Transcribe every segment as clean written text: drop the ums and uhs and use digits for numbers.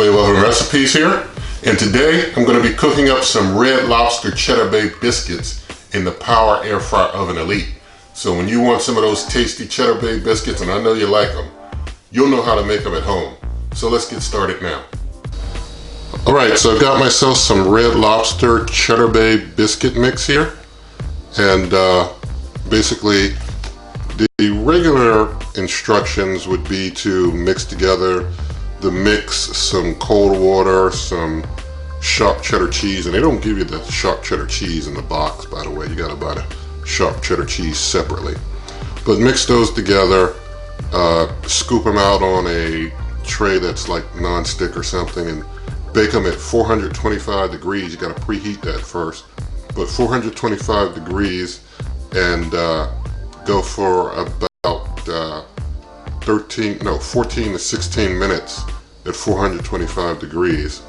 Microwave Oven Recipes here, and today I'm going to be cooking up some Red Lobster Cheddar Bay Biscuits in the Power Air Fryer Oven Elite. So when you want some of those tasty Cheddar Bay Biscuits, and I know you like them, you'll know how to make them at home. So let's get started now. Alright, so I've got myself some Red Lobster Cheddar Bay Biscuit mix here, and basically the regular instructions would be to mix together the mix, some cold water, some sharp cheddar cheese, and they don't give you the sharp cheddar cheese in the box, by the way. You gotta buy the sharp cheddar cheese separately. But mix those together, scoop them out on a tray that's like non-stick or something, and bake them at 425 degrees. You gotta preheat that first, but 425 degrees, and go for about 14 to 16 minutes at 425 degrees.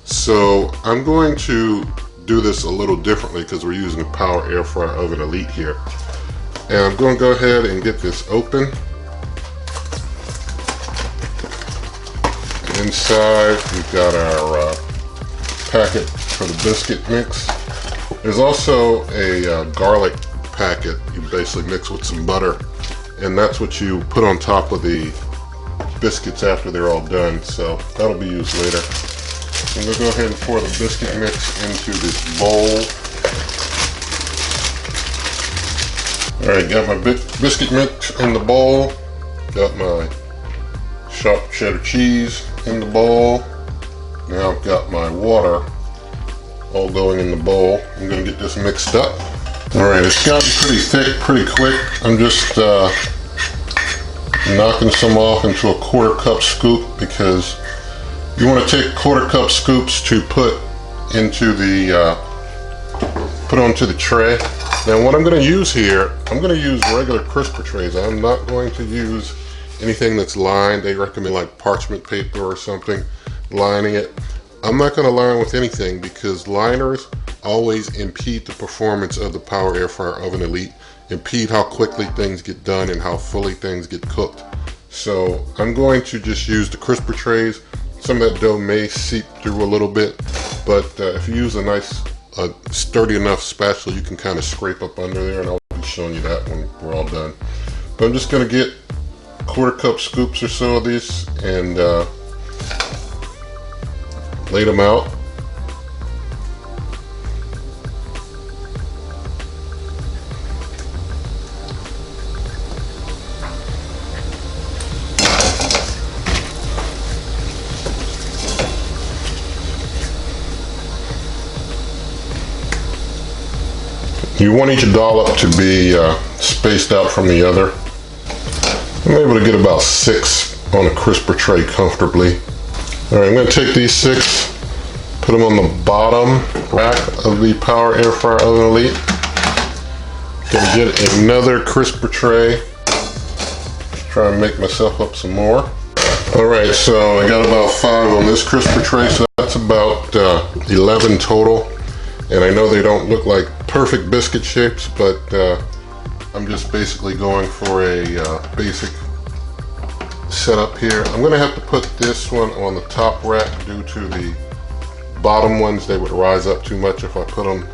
So I'm going to do this a little differently because we're using a Power Air Fryer Oven Elite here. And I'm going to go ahead and get this open. Inside we've got our packet for the biscuit mix. There's also a garlic packet you basically mix with some butter, and that's what you put on top of the biscuits after they're all done, so that'll be used later. I'm going to go ahead and pour the biscuit mix into this bowl. Alright, got my biscuit mix in the bowl, got my sharp cheddar cheese in the bowl. Now I've got my water all going in the bowl. I'm going to get this mixed up. Alright, it's gotten pretty thick pretty quick. I'm just knocking some off into a 1/4 cup scoop, because you want to take 1/4 cup scoops to put onto the tray. Now what I'm going to use here, I'm going to use regular crisper trays. I'm not going to use anything that's lined. They recommend like parchment paper or something lining it. I'm not going to line with anything because liners always impede the performance of the Power Air Fryer Oven Elite, impede how quickly things get done and how fully things get cooked. So I'm going to just use the crisper trays. Some of that dough may seep through a little bit, but if you use a nice sturdy enough spatula, you can kind of scrape up under there, and I'll be showing you that when we're all done. But I'm just going to get 1/4 cup scoops or so of these and lay them out. You want each dollop to be spaced out from the other. I'm able to get about 6 on a crisper tray comfortably. Alright, I'm going to take these 6, put them on the bottom rack of the Power Air Fryer Oven Elite. Going to get another crisper tray. Try and make myself up some more. Alright, so I got about 5 on this crisper tray, so that's about 11 total. And I know they don't look like perfect biscuit shapes, but I'm just basically going for a basic setup here. I'm going to have to put this one on the top rack due to the bottom ones. They would rise up too much if I put them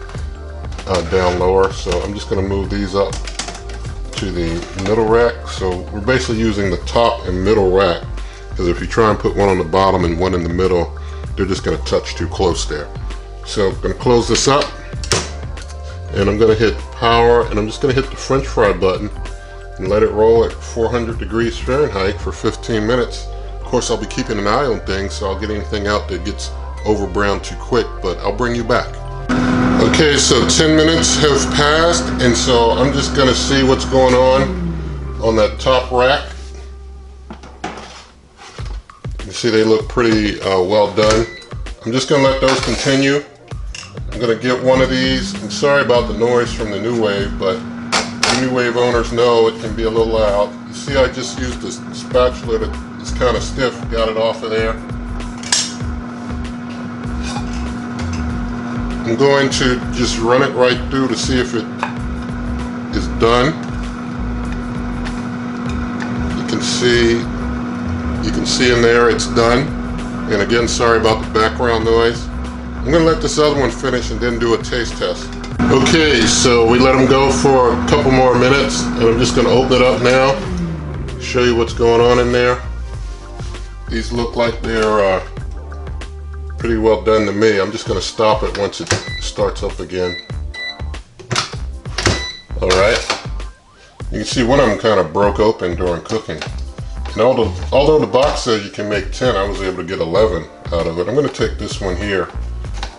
down lower. So I'm just going to move these up to the middle rack. So we're basically using the top and middle rack, because if you try and put one on the bottom and one in the middle, they're just going to touch too close there. So I'm going to close this up, and I'm going to hit power, and I'm just going to hit the French fry button and let it roll at 400 degrees Fahrenheit for 15 minutes. Of course, I'll be keeping an eye on things, so I'll get anything out that gets over brown too quick, but I'll bring you back. Okay, so 10 minutes have passed, and so I'm just going to see what's going on that top rack. You see they look pretty well done. I'm just going to let those continue. I'm going to get one of these. I'm sorry about the noise from the New Wave, but the New Wave owners know it can be a little loud. You see, I just used this spatula that is kind of stiff, got it off of there. I'm going to just run it right through to see if it is done. You can see in there it's done. And again, sorry about the background noise. I'm gonna let this other one finish and then do a taste test. Okay, so we let them go for a couple more minutes, and I'm just gonna open it up now, show you what's going on in there. These look like they're pretty well done to me. I'm just gonna stop it once it starts up again. All right, you can see one of them kind of broke open during cooking. And although the box says you can make 10, I was able to get 11 out of it. I'm gonna take this one here,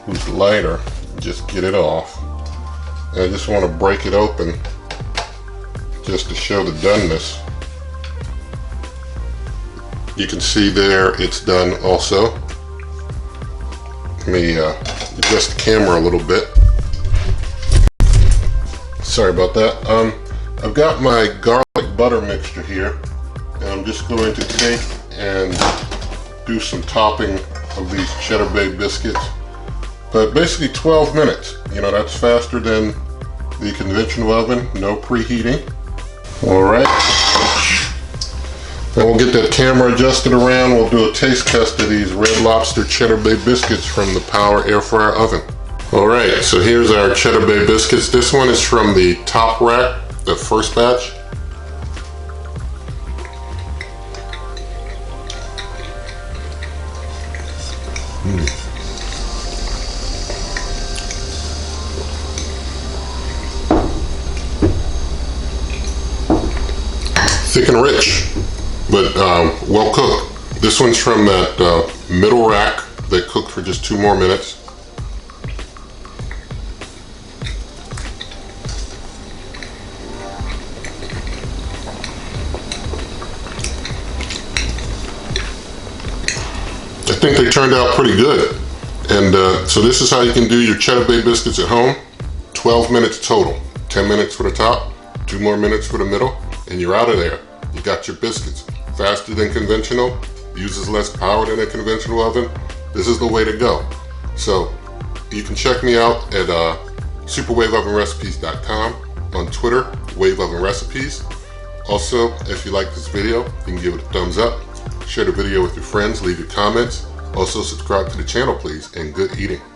who's lighter, just get it off. And I just want to break it open just to show the doneness. You can see there it's done also. Let me adjust the camera a little bit. Sorry about that. I've got my garlic butter mixture here, and I'm just going to take and do some topping of these Cheddar Bay biscuits. But basically 12 minutes. You know, that's faster than the conventional oven, no preheating. All right. Then we'll get that camera adjusted around. We'll do a taste test of these Red Lobster Cheddar Bay Biscuits from the Power Air Fryer Oven. All right, so here's our Cheddar Bay Biscuits. This one is from the top rack, the first batch. Thick and rich, but well cooked. This one's from that middle rack that cooked for just 2 more minutes. I think they turned out pretty good. And so this is how you can do your Cheddar Bay biscuits at home. 12 minutes total. 10 minutes for the top, 2 more minutes for the middle, and you're out of there. You got your biscuits. Faster than conventional, uses less power than a conventional oven. This is the way to go. So you can check me out at superwaveovenrecipes.com, on Twitter, Wave Oven Recipes. Also, if you like this video, you can give it a thumbs up, share the video with your friends, leave your comments. Also subscribe to the channel, please, and good eating.